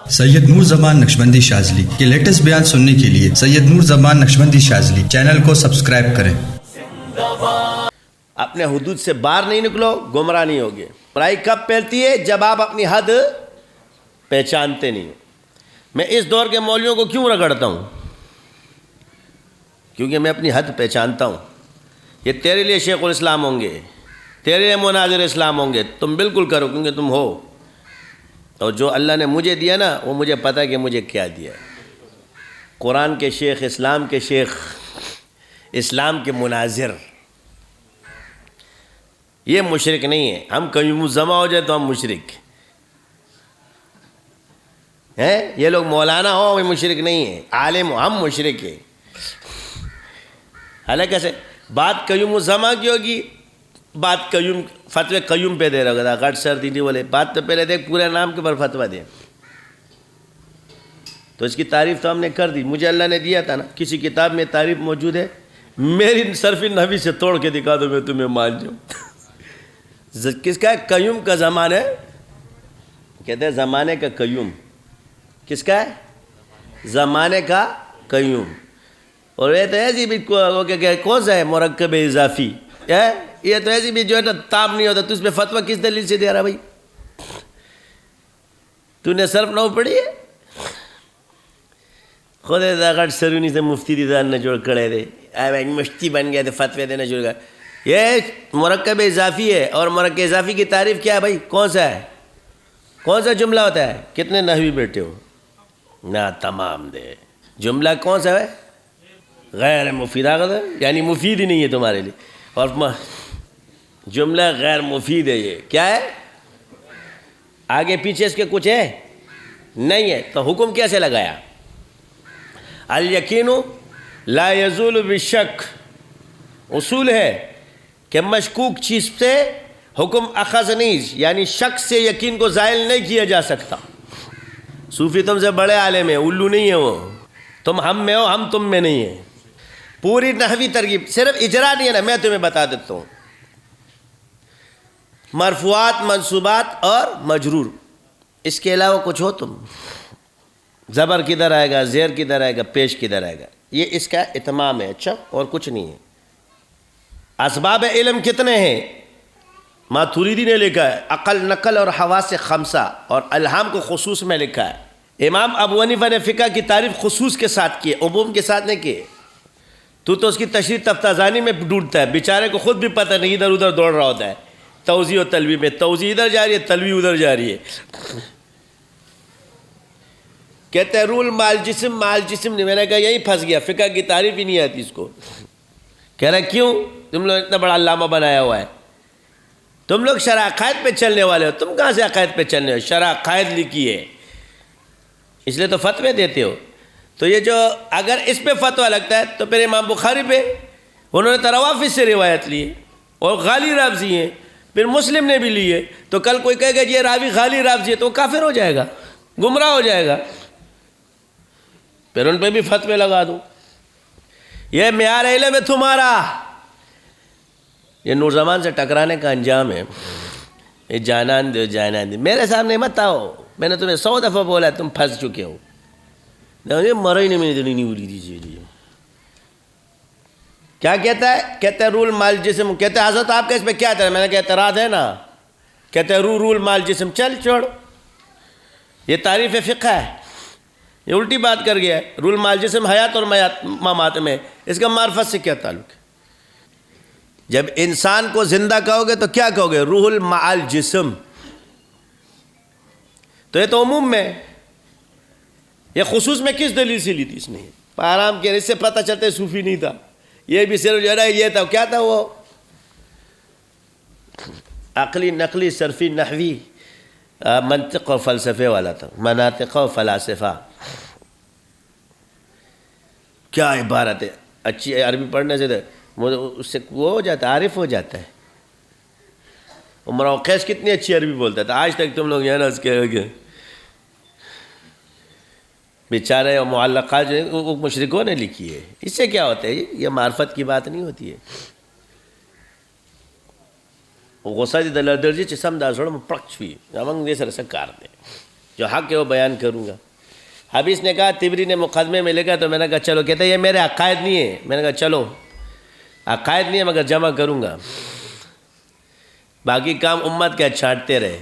سید نور زمان نقشبندی شاذلی کے لیٹسٹ بیان سننے کے لیے سید نور زمان نقشبندی شاذلی چینل کو سبسکرائب کریں۔ اپنے حدود سے باہر نہیں نکلو، گمراہ نہیں ہوگے۔ برائی کب پھیلتی ہے؟ جب آپ اپنی حد پہچانتے نہیں ہو۔ میں اس دور کے مولویوں کو کیوں رگڑتا ہوں؟ کیونکہ میں اپنی حد پہچانتا ہوں۔ یہ تیرے لیے شیخ الاسلام ہوں گے، تیرے لیے مناظر اسلام ہوں گے، تم بالکل کرو کیونکہ تم ہو۔ اور جو اللہ نے مجھے دیا نا، وہ مجھے پتہ ہے کہ مجھے کیا دیا ہے۔ قرآن کے شیخ، اسلام کے شیخ، اسلام کے مناظر، یہ مشرک نہیں ہے۔ ہم کہیں جمع ہو جائے تو ہم مشرک ہیں۔ یہ لوگ مولانا ہو، یہ مشرک نہیں ہے، عالم ہو، ہم مشرک ہیں۔ حالانکہ سے بات قیوم الزما کی ہوگی، بات قیوم فتوی قیوم پہ دے رہا ہوگا، غٹ سر دی بولے بات تو پہلے دیکھ پورے نام کے پر فتویٰ دے۔ تو اس کی تعریف تو ہم نے کر دی، مجھے اللہ نے دیا تھا نا، کسی کتاب میں تعریف موجود ہے؟ میری صرف نحوی سے توڑ کے دکھا دو، میں تمہیں مان جاؤں۔ کس کا ہے؟ قیوم کا زمان ہے، کہتے ہیں زمانے کا قیوم۔ کس کا ہے؟ زمانے کا قیوم۔ اور یہ تو ایسی بھی کون سا ہے؟ مرکب اضافی، یہ تو ایسی بھی جو ہے نا تام نہیں ہوتا، تو اس پہ فتویٰ کس دلیل سے دے رہا بھائی؟ تو نے صرف نو پڑھی ہے؟ خود غٹ سرونی سے مفتی دیدان نے جوڑ کڑے دے، مفتی بن گئے تھے، فتوے دینا شروع کر۔ یہ مرکب اضافی ہے، اور مرکب اضافی کی تعریف کیا ہے بھائی؟ کون سا ہے؟ کون سا جملہ ہوتا ہے؟ کتنے نحوی بیٹھے ہو؟ نہ تمام دے جملہ کون سا ہے؟ غیر مفید، یعنی مفید ہی نہیں ہے تمہارے لیے، اور جملہ غیر مفید ہے۔ یہ کیا ہے؟ آگے پیچھے اس کے کچھ ہے نہیں ہے، تو حکم کیسے لگایا؟ الیقین لا یزول بالشک، اصول ہے کہ مشکوک چیز سے حکم اخذ نہیں، یعنی شک سے یقین کو زائل نہیں کیا جا سکتا۔ صوفی تم سے بڑے عالم ہیں، الو نہیں ہے وہ، تم ہم میں ہو، ہم تم میں نہیں ہیں۔ پوری نحوی ترغیب، صرف اجرا نہیں ہے نا، میں تمہیں بتا دیتا ہوں۔ مرفوعات، منصوبات اور مجرور، اس کے علاوہ کچھ ہو تم، زبر کدھر آئے گا، زیر کدھر آئے گا، پیش کدھر آئے گا، یہ اس کا اتمام ہے۔ اچھا، اور کچھ نہیں ہے۔ اسباب علم کتنے ہیں؟ ماتوریدی نے لکھا ہے عقل، نقل اور حواس خمسہ، اور الہام کو خصوص میں لکھا ہے۔ امام ابو حنیفہ نے فقہ کی تعریف خصوص کے ساتھ کی، عموم کے ساتھ نہیں کی۔ تو اس کی تشریح تفتازانی میں ڈھونڈتا ہے، بیچارے کو خود بھی پتہ نہیں، ادھر ادھر دوڑ رہا ہوتا ہے۔ توضیح و تلویح میں توضیح ادھر جا رہی ہے، تلویح ادھر جا رہی ہے۔ کہتے ہیں رول مال جسم، مال جسم نہیں، میں نے کہا یہی پھنس گیا، فقہ کی تعریف ہی نہیں آتی اس کو۔ کہہ رہا کیوں؟ تم لوگ اتنا بڑا علامہ بنایا ہوا ہے، تم لوگ شرع عقائد پہ چلنے والے ہو، تم کہاں سے عقائد پہ چلنے ہو؟ شرع عقائد لکھی ہے، اس لیے تو فتوے دیتے ہو۔ تو یہ جو اگر اس پہ فتویٰ لگتا ہے تو پھر امام بخاری پہ، انہوں نے تو روافظ سے روایت لی ہے، اور غالی رافضی ہیں، پھر مسلم نے بھی لی ہے۔ تو کل کوئی کہے گا یہ راوی غالی رافضی ہے تو وہ کافر ہو جائے گا، گمراہ ہو جائے گا، پھر ان پہ بھی فتوے لگا دوں۔ یہ معیار علم ہے تمہارا، یہ نور زمان سے ٹکرانے کا انجام ہے۔ یہ جانان دے، جانان دے، میرے سامنے مت آؤ، میں نے تمہیں 100 دفعہ بولا، تم پھنس چکے ہو۔ مرا ہی نہیں، میں نے نہیں بولی دیجیے۔ کیا کہتا ہے؟ کہتا ہے رول مال جسم، کہتے ہیں حضرت آپ کا اس پہ کیا ہے؟ میں نے کہا اعتراض ہے نا، کہتے ہیں رول مال جسم، چل چھوڑ، یہ تعریف فقہ ہے، یہ الٹی بات کر گیا ہے۔ رول مال جسم حیات اور ممات میں، اس کا معرفت سے کیا تعلق ہے؟ جب انسان کو زندہ کہو گے تو کیا کہو گے؟ روح المعال جسم، تو یہ تو عموم میں، یہ خصوص میں کس دلیل سے لی تھی اس نے؟ آرام کے، اس سے پتہ چلتا ہے صوفی نہیں تھا، یہ بھی صرف جو ہے یہ تھا، کیا تھا وہ؟ عقلی، نقلی، صرفی، نحوی، منطق اور فلسفے والا تھا، مناطق و فلاسفہ۔ کیا عبارت ہے، اچھی عربی پڑھنے سے اس سے وہ ہو جاتا ہے، عارف ہو جاتا ہے۔ عمر قیس کتنی اچھی عربی بولتا تھا، آج تک تم لوگ یہ نا اس کے بیچارے اور معلقات جو ہیں وہ مشرکوں نے لکھی ہے۔ اس سے کیا ہوتا ہے؟ یہ معرفت کی بات نہیں ہوتی ہے۔ غصہ دی دل درجی چسم دا زړه پړک شوی موږ دې سره څه کار دی جو حق ہے وہ بیان کروں گا. حبیث نے کہا تبری نے مقدمے میں لکھا تو میں نے کہا چلو. کہتا ہے یہ میرے عقائد نہیں ہے. میں نے کہا چلو عقائد نہیں ہے مگر جمع کروں گا, باقی کام امت کے چھانٹتے رہے.